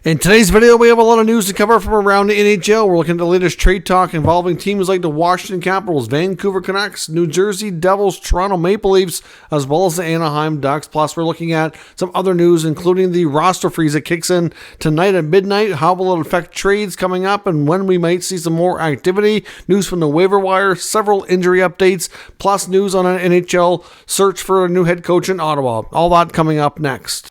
In today's video, we have a lot of news to cover from around the NHL. We're looking at the latest trade talk involving teams like the Washington Capitals, Vancouver Canucks, New Jersey Devils, Toronto Maple Leafs, as well as the Anaheim Ducks. Plus, we're looking at some other news, including the roster freeze that kicks in tonight at midnight. How will it affect trades coming up and when we might see some more activity? News from the waiver wire, several injury updates, plus news on an NHL search for a new head coach in Ottawa. All that coming up next.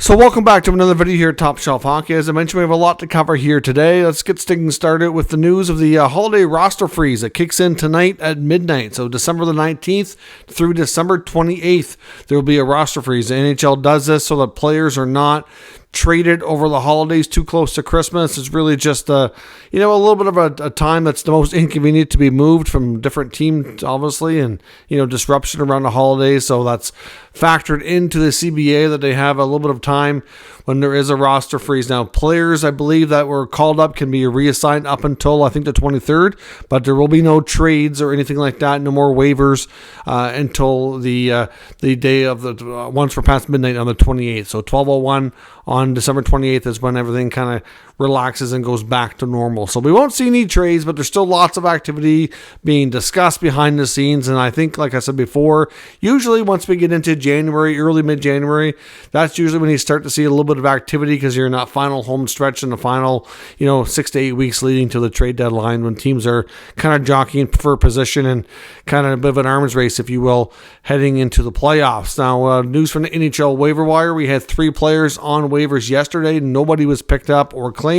So welcome back to another video here at Top Shelf Hockey. As I mentioned, we have a lot to cover here today. Let's get things started with the news of the holiday roster freeze that kicks in tonight at midnight. So December the 19th through December 28th, there will be a roster freeze. The NHL does this so that players are not traded over the holidays too close to Christmas. It's really just a little bit of a time that's the most inconvenient to be moved from different teams, obviously, and disruption around the holidays. So that's factored into the CBA that they have a little bit of time when there is a roster freeze. Now, players, I believe, that were called up can be reassigned up until I think the 23rd, but there will be no trades or anything like that. No more waivers until the day of the once we're past midnight on the 28th. So 12:01 on December 28th is when everything kind of relaxes and goes back to normal. So we won't see any trades, but there's still lots of activity being discussed behind the scenes. And I think, like I said before, usually once we get into January, early mid-January, that's usually when you start to see a little bit of activity because you're in that final home stretch in the final, 6 to 8 weeks leading to the trade deadline when teams are kind of jockeying for position and kind of a bit of an arms race, if you will, heading into the playoffs. Now, news from the NHL waiver wire, we had 3 players on waivers yesterday. Nobody was picked up or claimed.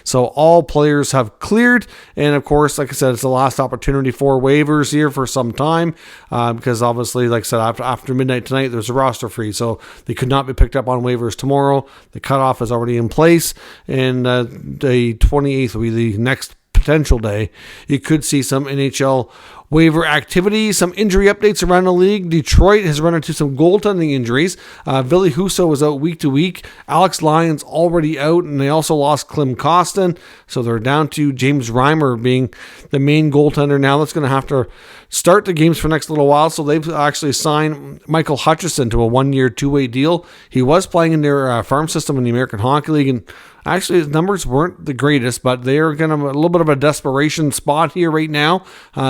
So all players have cleared. And of course, like I said, it's the last opportunity for waivers here for some time because obviously, like I said, after midnight tonight, there's a roster freeze. So they could not be picked up on waivers tomorrow. The cutoff is already in place. And the 28th will be the next potential day. You could see some NHL waiver activity, some injury updates around the league. Detroit has run into some goaltending injuries. Ville Husso is out week to week. Alex Lyon's already out, and they also lost Klim Kostin. So they're down to James Reimer being the main goaltender now. That's going to have to start the games for the next little while. So they've actually signed Michael Hutchison to a 1-year, 2-way deal. He was playing in their farm system in the American Hockey League, and actually his numbers weren't the greatest, but they're going to a little bit of a desperation spot here right now.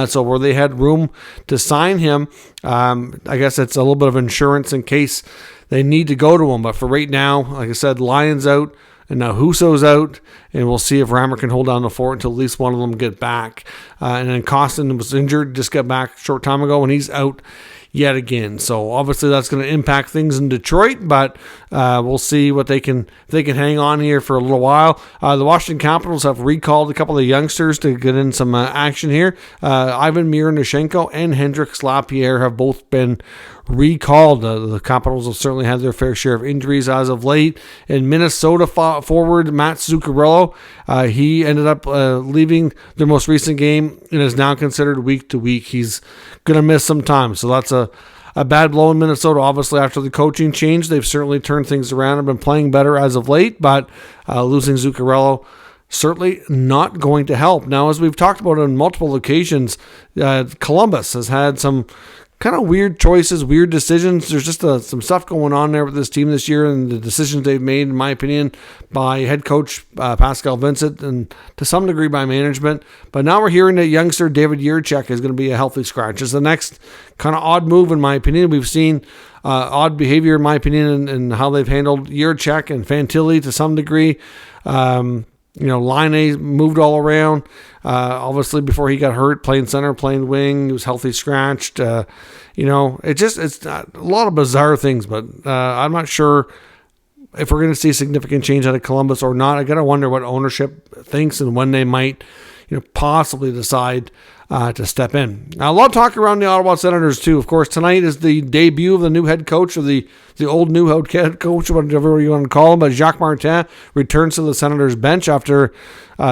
So where they had room to sign him, I guess it's a little bit of insurance in case they need to go to him. But for right now, like I said, Lyon's out. And now Husso's out, and we'll see if Reimer can hold down the fort until at least one of them get back. And then Kostin was injured, just got back a short time ago, and he's out yet again. So obviously that's going to impact things in Detroit, but we'll see what they can hang on here for a little while. The Washington Capitals have recalled a couple of youngsters to get in some action here. Ivan Mironishenko and Hendrix Lapierre have both been recalled. The Capitals have certainly had their fair share of injuries as of late. In Minnesota, forward Matt Zuccarello, he ended up leaving their most recent game and is now considered week to week. He's going to miss some time, so that's a bad blow in Minnesota. Obviously, after the coaching change, they've certainly turned things around and been playing better as of late, but losing Zuccarello certainly not going to help. Now, as we've talked about on multiple occasions, Columbus has had some kind of weird choices, weird decisions. There's just some stuff going on there with this team this year and the decisions they've made, in my opinion, by head coach Pascal Vincent and to some degree by management. But now we're hearing that youngster David Jiricek is going to be a healthy scratch. It's the next kind of odd move, in my opinion. We've seen odd behavior, in my opinion, in how they've handled Jiricek and Fantilli to some degree. Line moved all around. Obviously, before he got hurt, playing center, playing wing, he was healthy scratched. It's a lot of bizarre things, but I'm not sure if we're going to see significant change out of Columbus or not. I got to wonder what ownership thinks and when they might, possibly decide to step in. Now, a lot of talk around the Ottawa Senators, too. Of course, tonight is the debut of the new head coach, or the old new head coach, whatever you want to call him. But Jacques Martin returns to the Senators bench after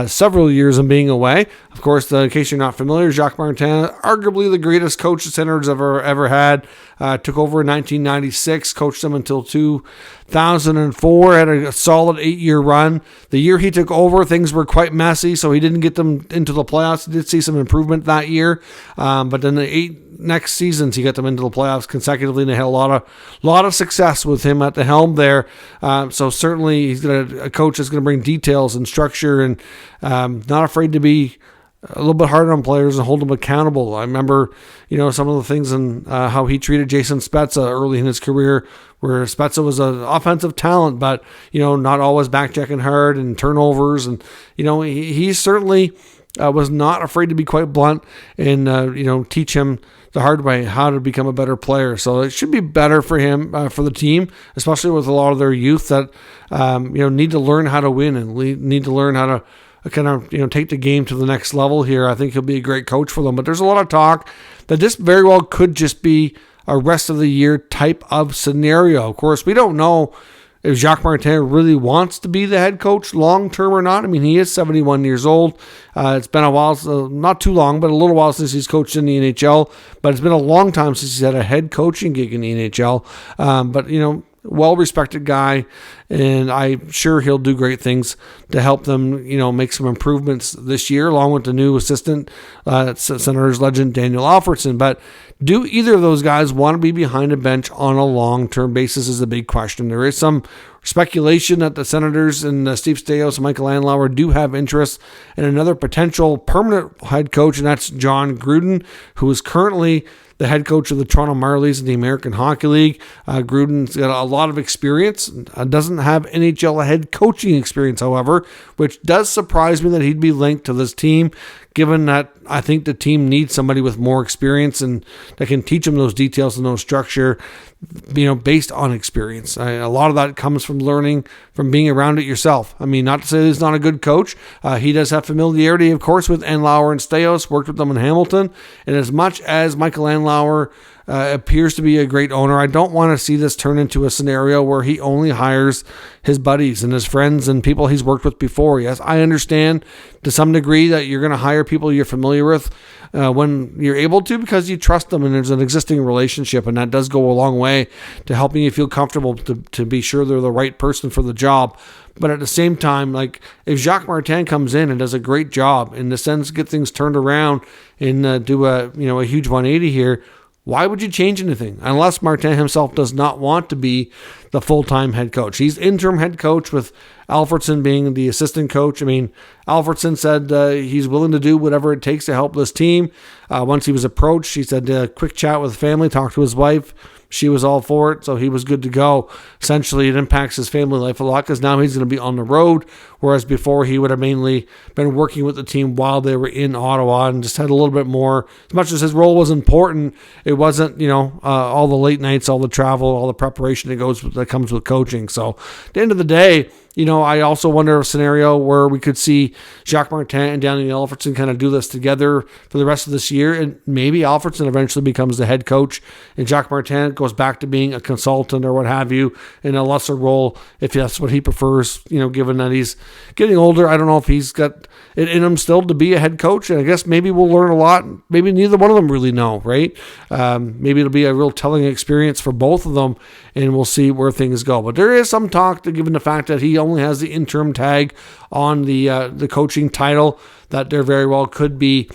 several years of being away. Of course, in case you're not familiar, Jacques Martin, arguably the greatest coach the Senators ever had. Took over in 1996, coached them until 2004, had a solid 8-year run. The year he took over, things were quite messy, so he didn't get them into the playoffs. He did see some improvement that year. But then the 8 next seasons, he got them into the playoffs consecutively, and they had a lot of success with him at the helm there. So certainly he's a coach that's going to bring details and structure, and not afraid to be a little bit harder on players and hold them accountable. I remember, some of the things and how he treated Jason Spezza early in his career, where Spezza was an offensive talent, but, not always back-checking hard and turnovers. And, he certainly was not afraid to be quite blunt and, teach him the hard way how to become a better player. So it should be better for him, for the team, especially with a lot of their youth that, need to learn how to win and need to learn how to kind of, take the game to the next level here. I think he'll be a great coach for them. But there's a lot of talk that this very well could just be a rest of the year type of scenario. Of course, we don't know if Jacques Martin really wants to be the head coach long-term or not. I mean, he is 71 years old. It's been a while, not too long, but a little while since he's coached in the NHL. But it's been a long time since he's had a head coaching gig in the NHL. But, well-respected guy, and I'm sure he'll do great things to help them, make some improvements this year, along with the new assistant, Senators legend Daniel Alfredsson. But do either of those guys want to be behind a bench on a long-term basis is a big question. There is some speculation that the Senators and Steve Staios and Michael Andlauer do have interest in another potential permanent head coach, and that's John Gruden, who is currently the head coach of the Toronto Marlies in the American Hockey League. Gruden's got a lot of experience, doesn't have NHL head coaching experience, however, which does surprise me that he'd be linked to this team, given that I think the team needs somebody with more experience and that can teach them those details and those structure, based on experience. A lot of that comes from learning from being around it yourself. I mean, not to say he's not a good coach. He does have familiarity, of course, with Andlauer and Staios, worked with them in Hamilton. And as much as Michael Andlauer appears to be a great owner, I don't want to see this turn into a scenario where he only hires his buddies and his friends and people he's worked with before. Yes, I understand to some degree that you're going to hire people you're familiar with when you're able to, because you trust them and there's an existing relationship, and that does go a long way to helping you feel comfortable to be sure they're the right person for the job. But at the same time, like, if Jacques Martin comes in and does a great job and the Sens get things turned around and do a huge 180 here, why would you change anything? Unless Martin himself does not want to be the full-time head coach. He's interim head coach with Alfredsson being the assistant coach. I mean, Alfredsson said he's willing to do whatever it takes to help this team. Once he was approached, he said quick chat with the family, talked to his wife. She was all for it, so he was good to go. Essentially, it impacts his family life a lot because now he's going to be on the road, whereas before he would have mainly been working with the team while they were in Ottawa and just had a little bit more. As much as his role was important, it wasn't, all the late nights, all the travel, all the preparation that comes with coaching. So at the end of the day, I also wonder a scenario where we could see Jacques Martin and Daniel Alfredsson kind of do this together for the rest of this year, and maybe Alfredsson eventually becomes the head coach and Jacques Martin goes back to being a consultant or what have you in a lesser role if that's what he prefers, given that he's getting older. I don't know if he's got it in him still to be a head coach, and I guess maybe we'll learn a lot. Maybe neither one of them really know, right? Maybe it'll be a real telling experience for both of them, and we'll see where things go. But there is some talk, given the fact that he only has the interim tag on the coaching title, that there very well could be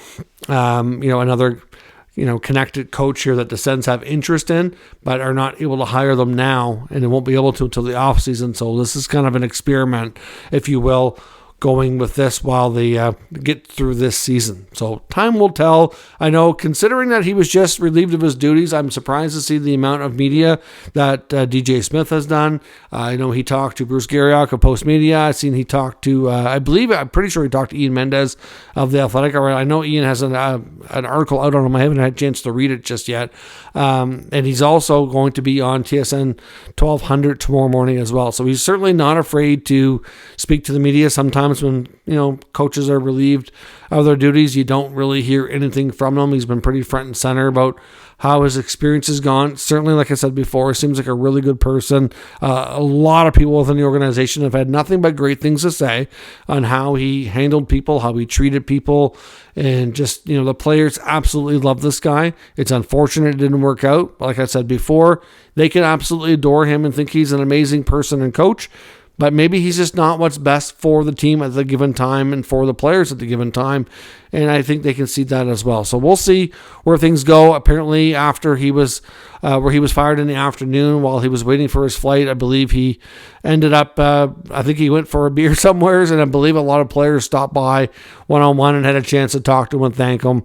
another connected coach here that the Sens have interest in, but are not able to hire them now, and they won't be able to until the offseason. So this is kind of an experiment, if you will, going with this while they get through this season. So time will tell. I know, considering that he was just relieved of his duties, I'm surprised to see the amount of media that DJ Smith has done. I know he talked to Bruce Garriock of Post Media. I've seen he talked to, I'm pretty sure he talked to Ian Mendez of The Athletic. I know Ian has an article out on him. I haven't had a chance to read it just yet. And he's also going to be on TSN 1200 tomorrow morning as well. So he's certainly not afraid to speak to the media. Sometimes when coaches are relieved of their duties, you don't really hear anything from them. He's been pretty front and center about how his experience has gone. Certainly, like I said before, he seems like a really good person. A lot of people within the organization have had nothing but great things to say on how he handled people, how he treated people, and just, the players absolutely love this guy. It's unfortunate it didn't work out. Like I said before, they can absolutely adore him and think he's an amazing person and coach. but maybe he's just not what's best for the team at the given time and for the players at the given time. And I think they can see that as well. So we'll see where things go. Apparently, after he was fired in the afternoon while he was waiting for his flight, I believe he ended up, I think he went for a beer somewhere, and I believe a lot of players stopped by one-on-one and had a chance to talk to him and thank him,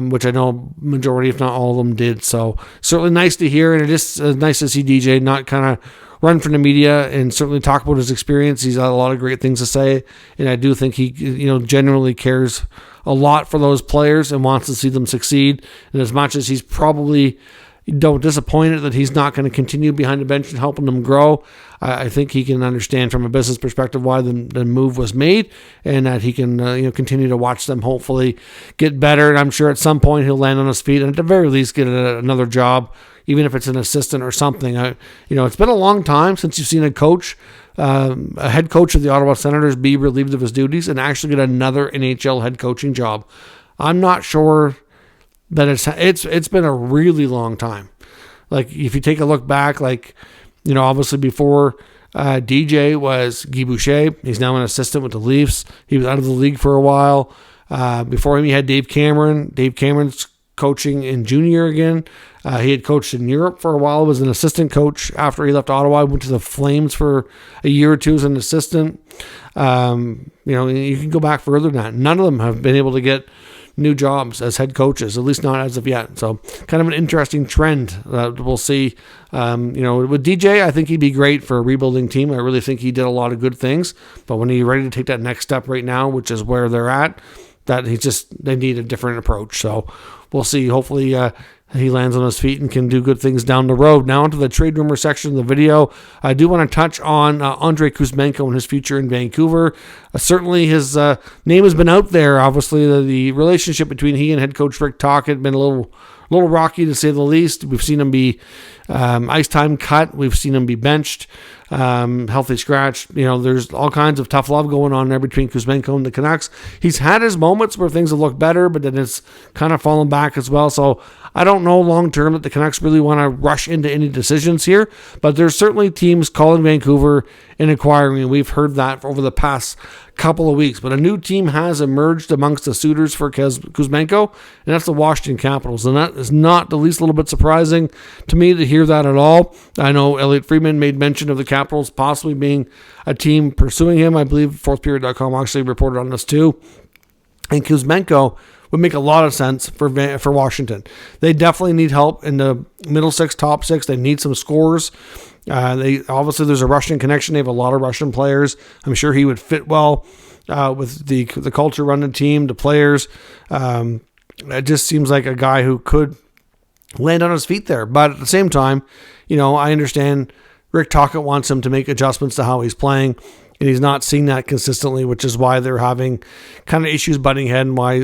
which I know majority, if not all of them, did. So certainly nice to hear, and it is nice to see DJ not kind of run from the media and certainly talk about his experience. He's got a lot of great things to say, and I do think he, genuinely cares a lot for those players and wants to see them succeed. And as much as he's probably disappointed that he's not going to continue behind the bench and helping them grow, I think he can understand from a business perspective why the move was made, and that he can continue to watch them hopefully get better. And I'm sure at some point he'll land on his feet and at the very least get another job, even if it's an assistant or something. It's been a long time since you've seen a head coach of the Ottawa Senators be relieved of his duties and actually get another NHL head coaching job. I'm not sure that it's been a really long time. Like, if you take a look back, obviously before DJ was Guy Boucher, he's now an assistant with the Leafs. He was out of the league for a while. Before him, he had Dave Cameron. Dave Cameron's coaching in junior again. He had coached in Europe for a while, was an assistant coach after he left Ottawa, went to the Flames for a year or two as an assistant. You can go back further than that. None of them have been able to get new jobs as head coaches, at least not as of yet. So kind of an interesting trend that we'll see. With DJ, I think he'd be great for a rebuilding team. I really think he did a lot of good things, but when he's ready to take that next step right now, which is where they're at, they need a different approach. So we'll see. Hopefully he lands on his feet and can do good things down the road. Now into the trade rumor section of the video. I do want to touch on Andrei Kuzmenko and his future in Vancouver. Certainly his name has been out there. Obviously the relationship between he and head coach Rick Tocchet had been a little rocky, to say the least. We've seen him be ice time cut. We've seen him be benched, healthy scratch. There's all kinds of tough love going on there between Kuzmenko and the Canucks. He's had his moments where things have looked better, but then it's kind of fallen back as well. So I don't know long term that the Canucks really want to rush into any decisions here, but there's certainly teams calling Vancouver and inquiring, and we've heard that over the past couple of weeks. But a new team has emerged amongst the suitors for Kuzmenko, and that's the Washington Capitals. And that is not the least little bit surprising to me to hear that at all. I know Elliot Friedman made mention of the Capitals possibly being a team pursuing him. I believe fourthperiod.com actually reported on this too. And Kuzmenko would make a lot of sense for Washington. They definitely need help in the middle six, top six. They need some scorers. Obviously there's a Russian connection. They have a lot of Russian players. I'm sure he would fit well with the culture run the team, the players. It just seems like a guy who could land on his feet there. But at the same time, I understand Rick Tocchet wants him to make adjustments to how he's playing, and he's not seeing that consistently, which is why they're having kind of issues butting head and why,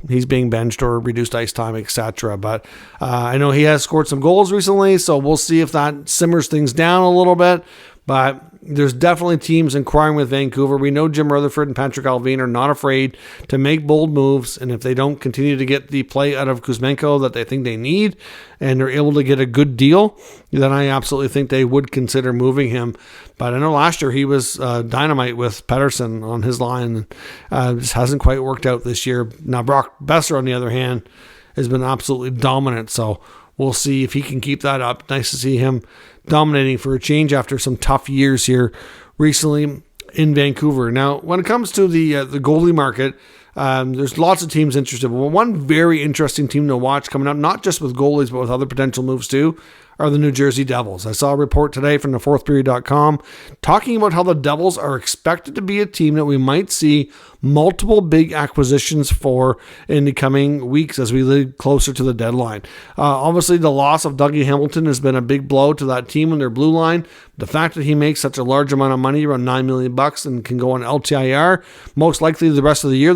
he's being benched or reduced ice time, etc. But I know he has scored some goals recently, so we'll see if that simmers things down a little bit. But there's definitely teams inquiring with Vancouver. We know Jim Rutherford and Patrick Allvin are not afraid to make bold moves, and if they don't continue to get the play out of Kuzmenko that they think they need, and they're able to get a good deal, then I absolutely think they would consider moving him. But I know last year he was dynamite with Pettersson on his line. Just hasn't quite worked out this year. Now Brock Besser, on the other hand, has been absolutely dominant, so we'll see if he can keep that up. Nice to see him dominating for a change after some tough years here recently in Vancouver. Now, when it comes to the goalie market, there's lots of teams interested. But one very interesting team to watch coming up, not just with goalies, but with other potential moves too, are the New Jersey Devils. I saw a report today from the fourthperiod.com talking about how the Devils are expected to be a team that we might see multiple big acquisitions for in the coming weeks as we lead closer to the deadline. Obviously, the loss of Dougie Hamilton has been a big blow to that team and their blue line. The fact that he makes such a large amount of money, around $9 million, and can go on LTIR, most likely the rest of the year.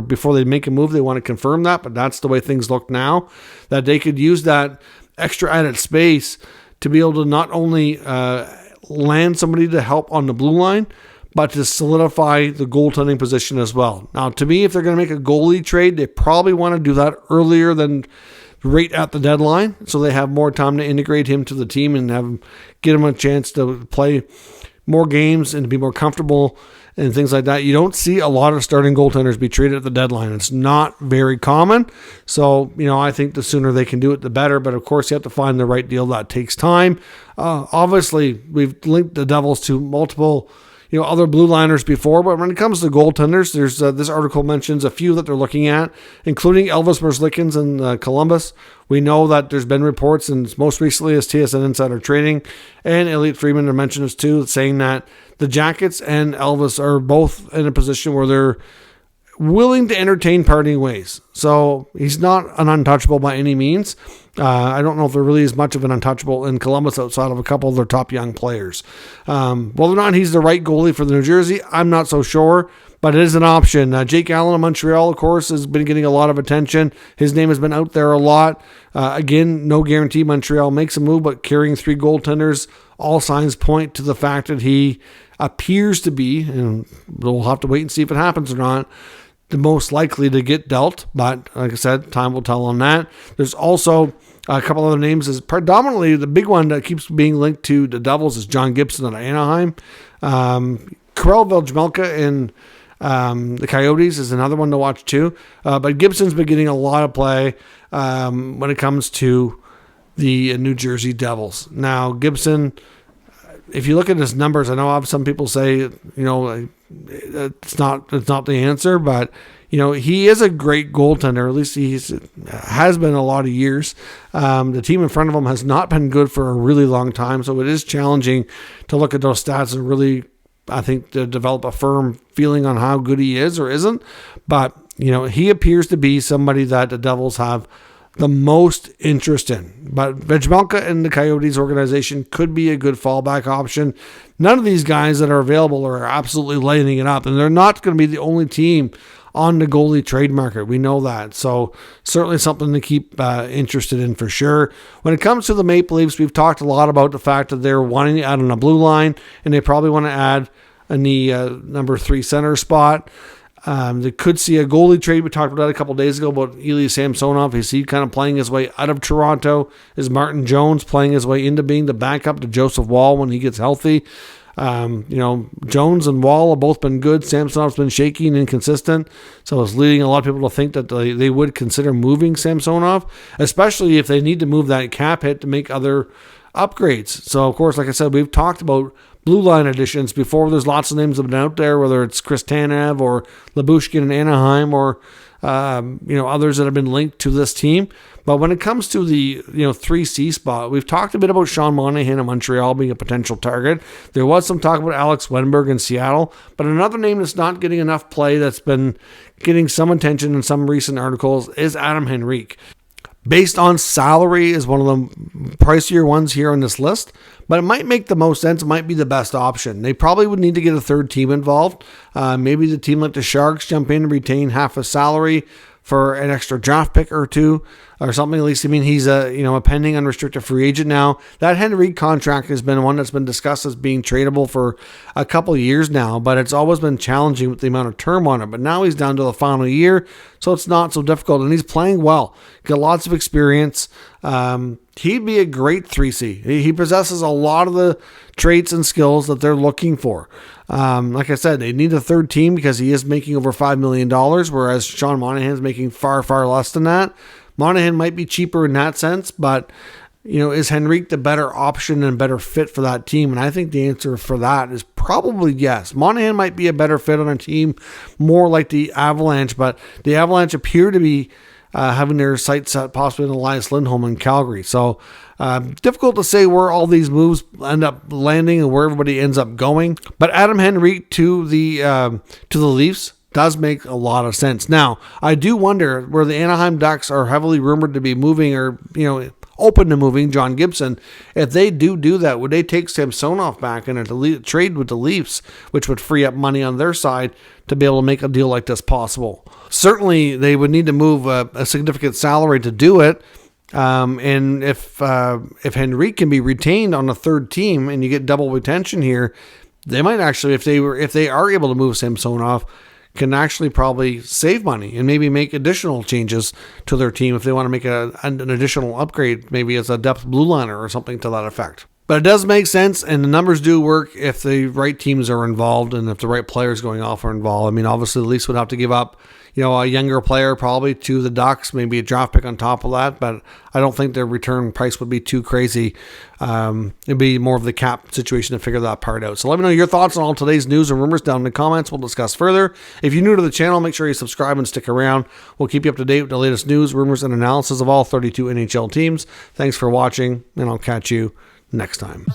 Before they make a move, they want to confirm that, but that's the way things look now, that they could use that extra added space to be able to not only land somebody to help on the blue line, but to solidify the goaltending position as well. Now, to me, if they're going to make a goalie trade, they probably want to do that earlier than right at the deadline, so they have more time to integrate him to the team and get him a chance to play more games and to be more comfortable and things like that. You don't see a lot of starting goaltenders be traded at the deadline. It's not very common. So, I think the sooner they can do it, the better. But of course, you have to find the right deal. That takes time. Obviously, we've linked the Devils to multiple other blue liners before, but when it comes to goaltenders, there's this article mentions a few that they're looking at, including Elvis Merzlikins in Columbus. We know that there's been reports, and most recently as TSN Insider Trading, and Elliot Friedman are mentioned as too, saying that the Jackets and Elvis are both in a position where they're willing to entertain parting ways. So he's not an untouchable by any means. I don't know if there really is much of an untouchable in Columbus outside of a couple of their top young players. Whether or not he's the right goalie for the New Jersey, I'm not so sure, but it is an option. Jake Allen of Montreal, of course, has been getting a lot of attention. His name has been out there a lot. Again, no guarantee Montreal makes a move, but carrying 3 goaltenders, all signs point to the fact that he appears to be, and we'll have to wait and see if it happens or not, the most likely to get dealt, but like I said, time will tell on that. There's also a couple other names. Is predominantly the big one that keeps being linked to the Devils is John Gibson at Anaheim. Karel Vejmelka in the Coyotes is another one to watch too. But Gibson's been getting a lot of play when it comes to the New Jersey Devils. Now, Gibson, if you look at his numbers, I know I have some people say, it's not the answer, but he is a great goaltender. At least he has been a lot of years. The team in front of him has not been good for a really long time, so it is challenging to look at those stats and really, I think, to develop a firm feeling on how good he is or isn't. But he appears to be somebody that the Devils have the most interest in. But Vejmelka in the Coyotes organization could be a good fallback option. None of these guys that are available are absolutely lighting it up, and they're not going to be the only team on the goalie trade market. We know that. So certainly something to keep interested in for sure. When it comes to the Maple Leafs, we've talked a lot about the fact that they're wanting to add on a blue line, and they probably want to add in the number 3 center spot. They could see a goalie trade. We talked about that a couple of days ago about Ilya Samsonov. Is he kind of playing his way out of Toronto? Is Martin Jones playing his way into being the backup to Joseph Woll when he gets healthy? Jones and Woll have both been good. Samsonov's been shaky and inconsistent, so it's leading a lot of people to think that they would consider moving Samsonov, especially if they need to move that cap hit to make other upgrades. So, of course, like I said, we've talked about blue line additions before. There's lots of names that have been out there, whether it's Chris Tanev or Lyubushkin in Anaheim or others that have been linked to this team. But when it comes to the 3C spot, we've talked a bit about Sean Monahan of Montreal being a potential target. There was some talk about Alex Wenberg in Seattle, but another name that's not getting enough play that's been getting some attention in some recent articles is Adam Henrique. Based on salary is one of the pricier ones here on this list, but it might make the most sense. It might be the best option. They probably would need to get a third team involved. Maybe the team like the Sharks jump in and retain half a salary for an extra draft pick or two or something. At least, he's a pending unrestricted free agent now. That Henrique contract has been one that's been discussed as being tradable for a couple of years now, but it's always been challenging with the amount of term on it. But now he's down to the final year, so it's not so difficult, and he's playing well. Got lots of experience. He'd be a great 3C. He possesses a lot of the traits and skills that they're looking for. Like I said, they need a third team because he is making over $5 million, whereas Sean Monahan's making far, far less than that. Monahan might be cheaper in that sense, but is Henrique the better option and better fit for that team? And I think the answer for that is probably yes. Monahan might be a better fit on a team more like the Avalanche, but the Avalanche appear to be having their sights set possibly on Elias Lindholm in Calgary. So difficult to say where all these moves end up landing and where everybody ends up going. But Adam Henrique to the Leafs does make a lot of sense. Now, I do wonder where the Anaheim Ducks are heavily rumored to be moving or, open to moving John Gibson. If they do that, would they take Samsonov back in a trade with the Leafs, which would free up money on their side to be able to make a deal like this possible? Certainly, they would need to move a significant salary to do it. And if Henrique can be retained on a third team and you get double retention here, they might actually, if they are able to move Samsonov, can actually probably save money and maybe make additional changes to their team if they want to make an additional upgrade, maybe as a depth blue liner or something to that effect. But it does make sense, and the numbers do work if the right teams are involved and if the right players going off are involved. I mean, obviously, the Leafs would have to give up, a younger player probably to the Ducks, maybe a draft pick on top of that, but I don't think their return price would be too crazy. It'd be more of the cap situation to figure that part out. So let me know your thoughts on all today's news and rumors down in the comments. We'll discuss further. If you're new to the channel, make sure you subscribe and stick around. We'll keep you up to date with the latest news, rumors, and analysis of all 32 NHL teams. Thanks for watching, and I'll catch you next time.